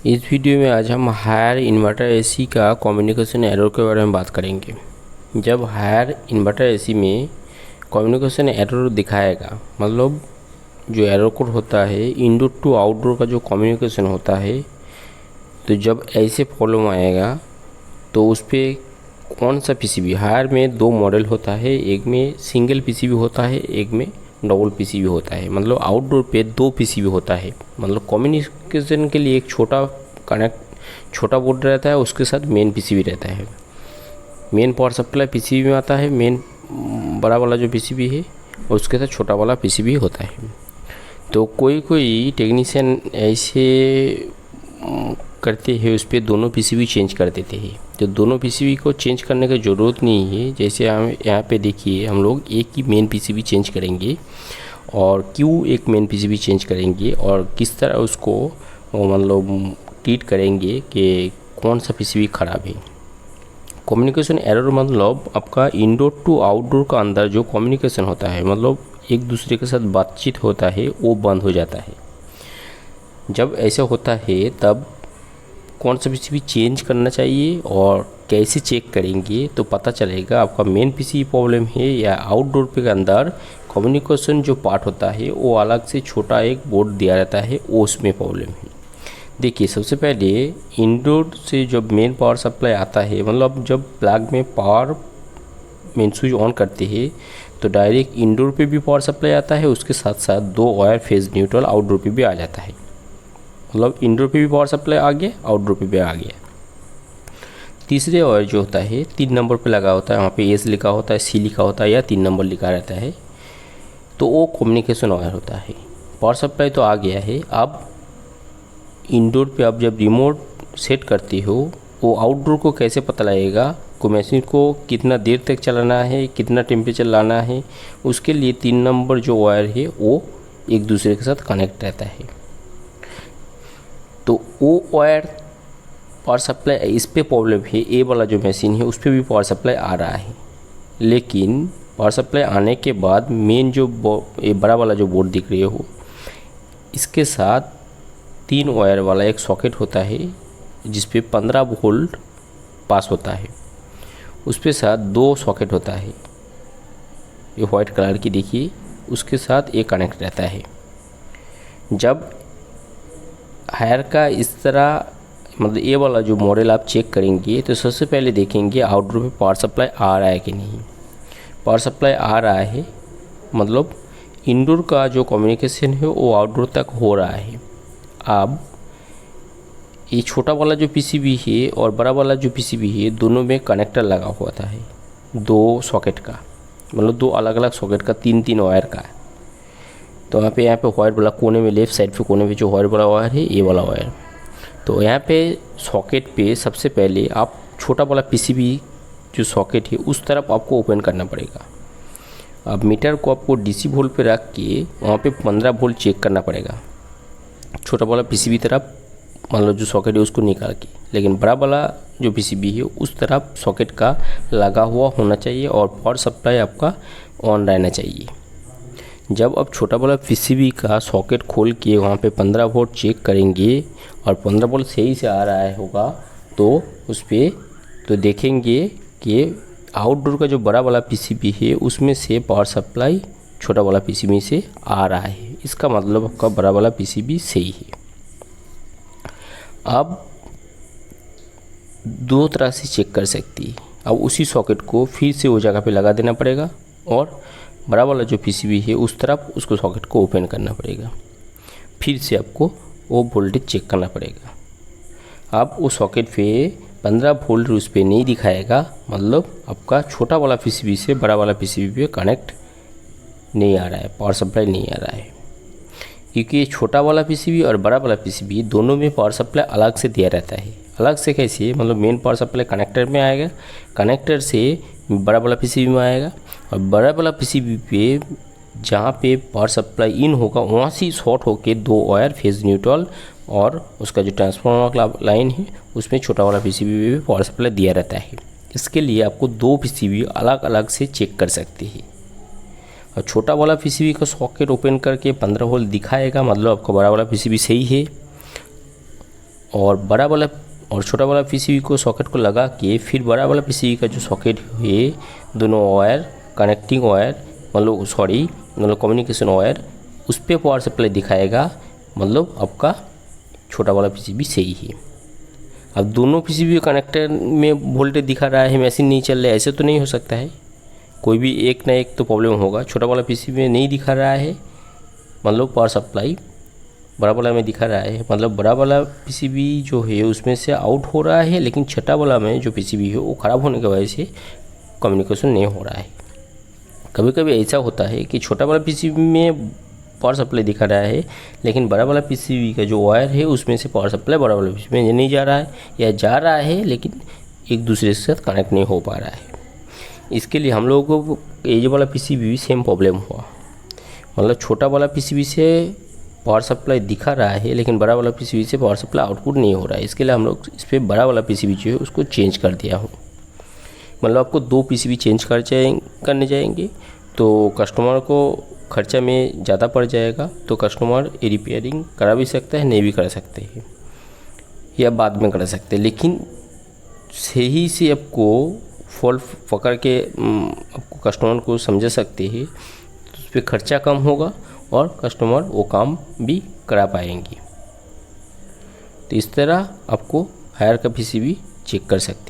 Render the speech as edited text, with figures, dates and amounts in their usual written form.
इस वीडियो में आज हम हायर इन्वर्टर एसी का कम्युनिकेशन एरर के बारे में बात करेंगे। जब हायर इन्वर्टर एसी में कम्युनिकेशन एरर दिखाएगा, मतलब जो एरर कोड होता है इंडोर टू आउटडोर का जो कम्युनिकेशन होता है, तो जब ऐसे प्रॉब्लम आएगा तो उस पर कौन सा पीसीबी, हायर में दो मॉडल होता है, एक में सिंगल पीसीबी होता है, एक में डबल पीसीबी होता है। मतलब आउटडोर पे दो पीसीबी होता है। मतलब कम्युनिकेशन के लिए एक छोटा बोर्ड रहता है, उसके साथ मेन पीसीबी रहता है। मेन पावर सप्लाई पीसीबी में आता है, मेन बड़ा वाला जो पीसीबी है, और उसके साथ छोटा वाला पीसीबी होता है। तो कोई टेक्नीशियन ऐसे करते हैं, उस पर दोनों पीसीबी चेंज कर देते हैं। तो दोनों पीसीबी को चेंज करने की ज़रूरत नहीं है। जैसे हम यहाँ पे देखिए, हम लोग एक ही मेन पीसीबी चेंज करेंगे और क्यों एक मेन पीसीबी चेंज करेंगे और किस तरह उसको मतलब ट्रीट करेंगे कि कौन सा पीसीबी ख़राब है। कम्युनिकेशन एरर मतलब आपका इंडोर टू आउटडोर का अंदर जो कम्युनिकेशन होता है, मतलब एक दूसरे के साथ बातचीत होता है, वो बंद हो जाता है। जब ऐसा होता है तब कौन सा पीसीबी चेंज करना चाहिए और कैसे चेक करेंगे तो पता चलेगा आपका मेन पीसीबी प्रॉब्लम है या आउटडोर पे के अंदर कम्युनिकेशन जो पार्ट होता है वो अलग से छोटा एक बोर्ड दिया रहता है, वो उसमें प्रॉब्लम है। देखिए, सबसे पहले इंडोर से जब मेन पावर सप्लाई आता है, मतलब जब प्लग में पावर मेन स्विच ऑन करते हैं तो डायरेक्ट इंडोर पे भी पावर सप्लाई आता है, उसके साथ साथ दो वायर फेज न्यूट्रल आउटडोर पे भी आ जाता है। मतलब इंडोर पे भी पावर सप्लाई आ गया, आउटडोर पे भी आ गया। तीसरे वायर जो होता है 3 नंबर पे लगा होता है, वहाँ पे एस लिखा होता है, सी लिखा होता है या 3 नंबर लिखा रहता है, तो वो कम्युनिकेशन वायर होता है। पावर सप्लाई तो आ गया है। अब इंडोर पे आप जब रिमोट सेट करते हो, वो आउटडोर को कैसे पता लगेगा को मशीन को कितना देर तक चलाना है, कितना टेम्परेचर लाना है, उसके लिए 3 नंबर जो वायर है वो एक दूसरे के साथ कनेक्ट रहता है। तो वो वायर पावर सप्लाई, इस पे प्रॉब्लम है। ए वाला जो मशीन है उस पर भी पावर सप्लाई आ रहा है, लेकिन पावर सप्लाई आने के बाद मेन जो बड़ा वाला जो बोर्ड दिख रही हो, इसके साथ 3 वायर वाला एक सॉकेट होता है जिस पे 15 वोल्ट पास होता है। उस पे साथ 2 सॉकेट होता है, ये वाइट कलर की देखिए, उसके साथ एक कनेक्ट रहता है। जब हायर का इस तरह, मतलब ये वाला जो मॉडल आप चेक करेंगे तो सबसे पहले देखेंगे आउटडोर पे पावर सप्लाई आ रहा है कि नहीं। पावर सप्लाई आ रहा है, मतलब इंडोर का जो कम्युनिकेशन है वो आउटडोर तक हो रहा है। अब ये छोटा वाला जो पीसीबी है और बड़ा वाला जो पीसीबी है, दोनों में कनेक्टर लगा हुआ था है, 2 सॉकेट का, मतलब 2 अलग अलग सॉकेट का, 3 वायर का। तो यहाँ पे वायर वाला कोने में, लेफ़्ट साइड पे कोने में जो वायर वाला वायर है, ये वाला वायर। तो यहाँ पे सॉकेट पे सबसे पहले आप छोटा वाला पीसीबी जो सॉकेट है उस तरफ आपको ओपन करना पड़ेगा। अब मीटर को आपको डीसी वोल्ट पे रख के वहाँ पे 15 वोल्ट चेक करना पड़ेगा, छोटा वाला पीसीबी तरफ, मतलब जो सॉकेट है उसको निकाल के। लेकिन बड़ा वाला जो पीसीबी है उस तरफ सॉकेट का लगा हुआ होना चाहिए और पावर सप्लाई आपका ऑन रहना चाहिए। जब आप छोटा वाला पीसीबी का सॉकेट खोल के वहाँ पे 15 वोल्ट चेक करेंगे और 15 वोल्ट सही से आ रहा है होगा, तो उस पर तो देखेंगे कि आउटडोर का जो बड़ा वाला पीसीबी है उसमें से पावर सप्लाई छोटा वाला पीसीबी से आ रहा है। इसका मतलब आपका बड़ा वाला पीसीबी सही है। अब 2 तरह से चेक कर सकती है। अब उसी सॉकेट को फिर से वो जगह पे लगा देना पड़ेगा और बड़ा वाला जो पीसीबी है उस तरफ उसको सॉकेट को ओपन करना पड़ेगा। फिर से आपको वो वोल्टेज चेक करना पड़ेगा। अब वो सॉकेट पे 15 वोल्ट उस पर नहीं दिखाएगा, मतलब आपका छोटा वाला पीसीबी से बड़ा वाला पीसीबी पे कनेक्ट नहीं आ रहा है, पावर सप्लाई नहीं आ रहा है। क्योंकि ये छोटा वाला पीसीबी और बड़ा वाला पीसीबी दोनों में पावर सप्लाई अलग से दिया रहता है। अलग से कैसे, मतलब मेन पावर सप्लाई कनेक्टर में आएगा, कनेक्टर से बड़ा वाला पीसीबी में आएगा, और बड़ा वाला पीसीबी पे जहाँ पे पावर सप्लाई इन होगा वहाँ से शॉर्ट होके 2 वायर फेज न्यूट्रल और उसका जो ट्रांसफार्मर का लाइन है उसमें छोटा वाला पीसीबी में भी पावर सप्लाई दिया रहता है। इसके लिए आपको 2 पीसीबी अलग अलग से चेक कर सकते हैं। और छोटा वाला पीसीबी का सॉकेट ओपन करके 15 वोल्ट दिखाएगा, मतलब आपका बड़ा वाला पीसीबी सही है। और बड़ा वाला और छोटा वाला पीसीबी को सॉकेट को लगा के फिर बड़ा वाला पीसीबी का जो सॉकेट है, दोनों वायर कनेक्टिंग वायर मतलब कम्युनिकेशन वायर, उस पर पावर सप्लाई दिखाएगा, मतलब आपका छोटा वाला पीसीबी सही है। अब दोनों पीसीबी कनेक्टर में वोल्टेज दिखा रहा है, मशीन नहीं चल रहा है, ऐसे तो नहीं हो सकता है, कोई भी एक ना एक तो प्रॉब्लम होगा। छोटा वाला पीसीबी में नहीं दिखा रहा है, मतलब पावर सप्लाई बड़ा वाला में दिखा रहा है, मतलब बड़ा वाला पीसीबी जो है उसमें से आउट हो रहा है, लेकिन छोटा वाला में जो पीसीबी है वो ख़राब होने की वजह से कम्युनिकेशन नहीं हो रहा है। कभी कभी ऐसा होता है कि छोटा वाला पीसीबी में पावर सप्लाई दिखा रहा है, लेकिन बड़ा वाला पीसीबी का जो वायर है उसमें से पावर सप्लाई बड़ा वाला पीसीबी में नहीं जा रहा है, या जा रहा है लेकिन एक दूसरे के साथ कनेक्ट नहीं हो पा रहा है। इसके लिए हम लोगों को ये वाला पीसीबी भी सेम प्रॉब्लम हुआ, मतलब छोटा वाला पीसीबी से पावर सप्लाई दिखा रहा है लेकिन बड़ा वाला पीसीबी से पावर सप्लाई आउटपुट नहीं हो रहा है। इसके लिए हम लोग इस पर बड़ा वाला पीसीबी जो है उसको चेंज कर दिया हूँ। मतलब आपको 2 पीसीबी चेंज करने जाएंगे तो कस्टमर को खर्चा में ज़्यादा पड़ जाएगा, तो कस्टमर ये रिपेयरिंग करा भी सकता है, नहीं भी करा सकते हैं, या बाद में करा सकते हैं, लेकिन सही से आपको फॉल्ट पकड़ के आपको कस्टमर को समझा सकते हैं, तो उस पर खर्चा कम होगा और कस्टमर वो काम भी करा पाएंगे। तो इस तरह आपको हायर का पीसीबी चेक कर सकते हैं।